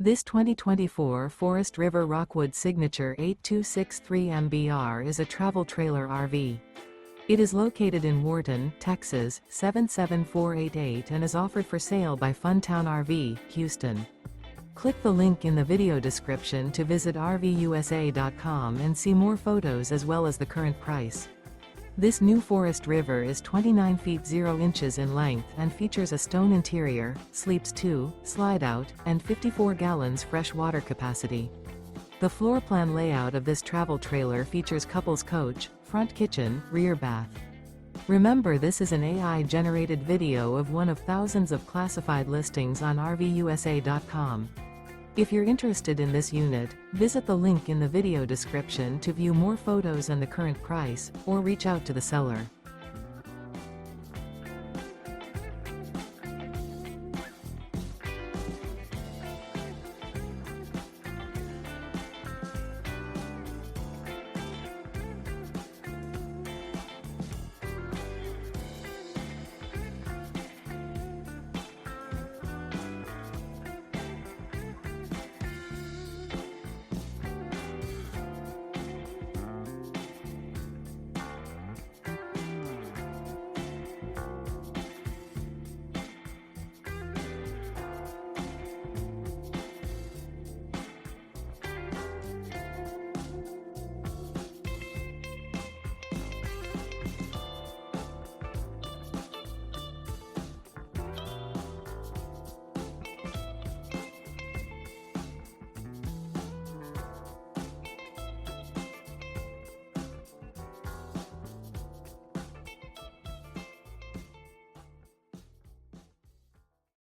This 2024 Forest River Rockwood Signature 8263 MBR is a travel trailer RV. It is located in Wharton, Texas, 77488 and is offered for sale by Funtown RV, Houston. Click the link in the video description to visit RVUSA.com and see more photos as well as the current price. This new Forest River is 29 feet 0 inches in length and features a stone interior, sleeps 2, slide-out, and 54 gallons fresh water capacity. The floor plan layout of this travel trailer features couples coach, front kitchen, rear bath. Remember, this is an AI-generated video of one of thousands of classified listings on RVUSA.com. If you're interested in this unit, visit the link in the video description to view more photos and the current price, or reach out to the seller.